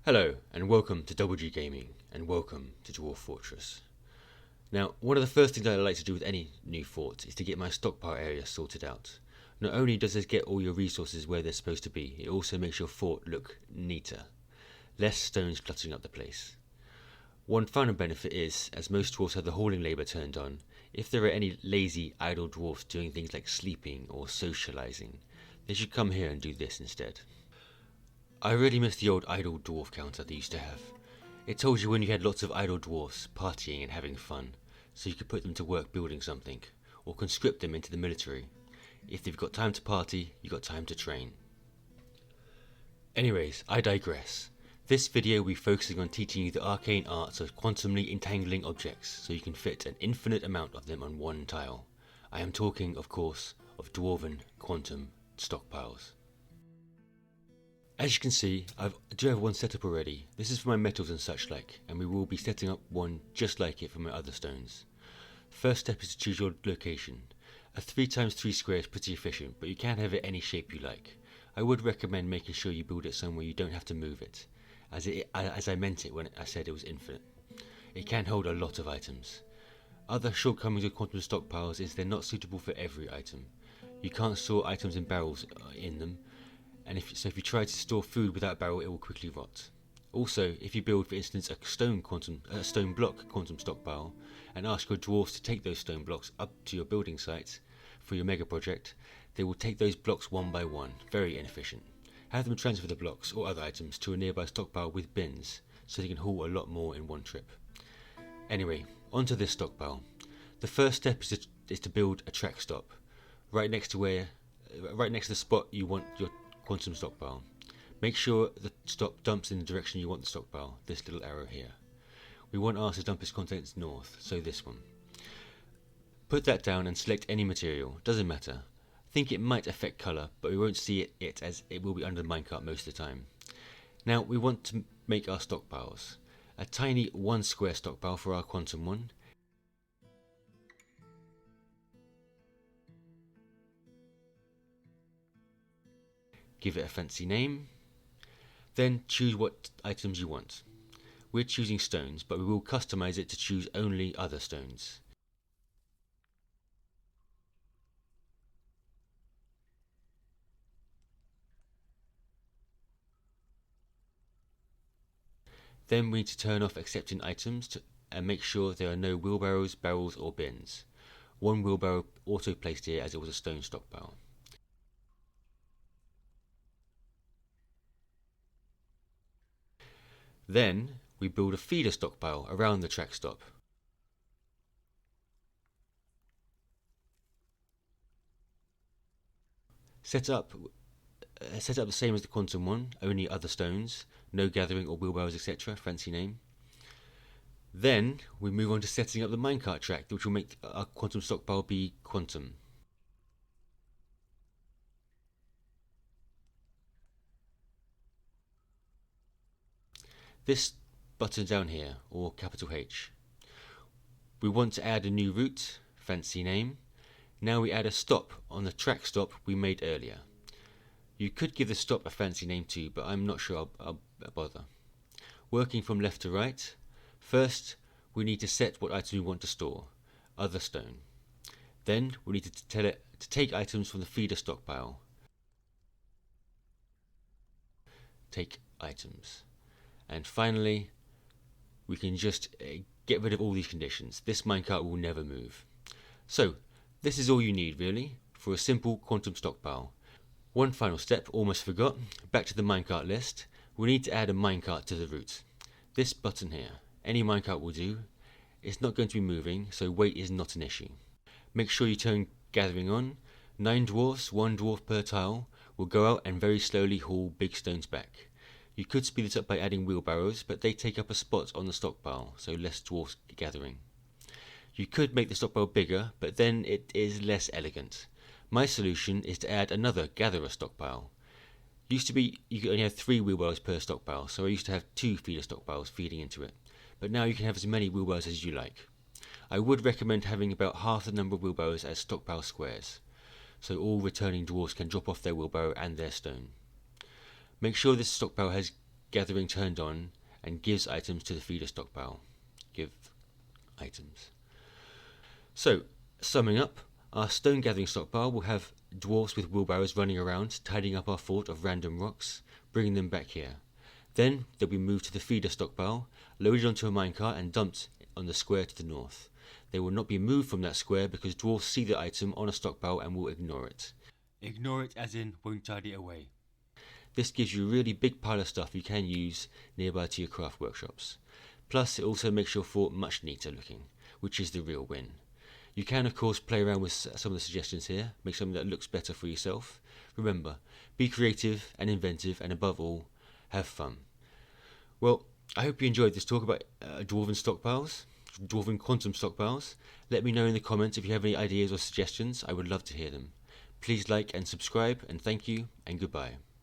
Hello, and welcome to WG Gaming, and welcome to Dwarf Fortress. Now, one of the first things I like to do with any new fort is to get my stockpile area sorted out. Not only does this get all your resources where they're supposed to be, it also makes your fort look neater. Less stones cluttering up the place. One final benefit is, as most dwarfs have the hauling labour turned on, if there are any lazy, idle dwarfs doing things like sleeping or socialising, they should come here and do this instead. I really miss the old idle dwarf counter they used to have. It told you when you had lots of idle dwarfs partying and having fun, so you could put them to work building something, or conscript them into the military. If they've got time to party, you've got time to train. Anyways, I digress. This video will be focusing on teaching you the arcane arts of quantumly entangling objects, so you can fit an infinite amount of them on one tile. I am talking, of course, of Dwarven quantum stockpiles. As you can see, I do have one set up already. This is for my metals and such like, and we will be setting up one just like it for my other stones. First step is to choose your location. A 3x3 square is pretty efficient, but you can have it any shape you like. I would recommend making sure you build it somewhere you don't have to move it, as I meant it when I said it was infinite. It can hold a lot of items. Other shortcomings of quantum stockpiles is they're not suitable for every item. You can't store items in barrels in them, and if you try to store food without a barrel, it will quickly rot. Also, if you build, for instance, a stone block quantum stockpile, and ask your dwarves to take those stone blocks up to your building site for your mega project, they will take those blocks one by one. Very inefficient. Have them transfer the blocks or other items to a nearby stockpile with bins, so they can haul a lot more in one trip. Anyway, onto this stockpile. The first step is to build a track stop, right next to the spot you want your quantum stockpile. Make sure the stop dumps in the direction you want the stockpile, this little arrow here. We want ours to dump its contents north, so this one. Put that down and select any material, doesn't matter. Think it might affect colour, but we won't see it as it will be under the minecart most of the time. Now we want to make our stockpiles. A tiny 1 square stockpile for our quantum one. Give it a fancy name. Then choose what items you want. We're choosing stones, but we will customize it to choose only other stones. Then we need to turn off accepting items and make sure there are no wheelbarrows, barrels or bins. One wheelbarrow auto placed here as it was a stone stockpile. Then we build a feeder stockpile around the track stop. Set up the same as the quantum one, only other stones, no gathering or wheelbarrows etc, fancy name. Then we move on to setting up the minecart track, which will make our quantum stockpile be quantum. This button down here, or capital H. We want to add a new route, fancy name. Now we add a stop on the track stop we made earlier. You could give the stop a fancy name too, but I'm not sure I'll bother. Working from left to right, first we need to set what item we want to store, other stone. Then we need to tell it to take items from the feeder stockpile. Take items. And finally, we can just get rid of all these conditions. This minecart will never move. So, this is all you need really for a simple quantum stockpile. One final step, almost forgot. Back to the minecart list. We need to add a minecart to the route. This button here. Any minecart will do. It's not going to be moving, so weight is not an issue. Make sure you turn gathering on. 9 dwarfs, 1 dwarf per tile, will go out and very slowly haul big stones back. You could speed this up by adding wheelbarrows, but they take up a spot on the stockpile, so less dwarfs gathering. You could make the stockpile bigger, but then it is less elegant. My solution is to add another gatherer stockpile. Used to be you could only have 3 wheelbarrows per stockpile, so I used to have 2 feeder stockpiles feeding into it. But now you can have as many wheelbarrows as you like. I would recommend having about half the number of wheelbarrows as stockpile squares, so all returning dwarfs can drop off their wheelbarrow and their stone. Make sure this stockpile has gathering turned on, and gives items to the feeder stockpile. Give items. So, summing up, our stone gathering stockpile will have dwarfs with wheelbarrows running around, tidying up our fort of random rocks, bringing them back here. Then they'll be moved to the feeder stockpile, loaded onto a minecart and dumped on the square to the north. They will not be moved from that square because dwarfs see the item on a stockpile and will ignore it. Ignore it as in won't tidy it away. This gives you a really big pile of stuff you can use nearby to your craft workshops. Plus it also makes your fort much neater looking, which is the real win. You can of course play around with some of the suggestions here, make something that looks better for yourself. Remember, be creative and inventive, and above all, have fun. Well, I hope you enjoyed this talk about Dwarven stockpiles, Dwarven Quantum Stockpiles. Let me know in the comments if you have any ideas or suggestions. I would love to hear them. Please like and subscribe, and thank you, and goodbye.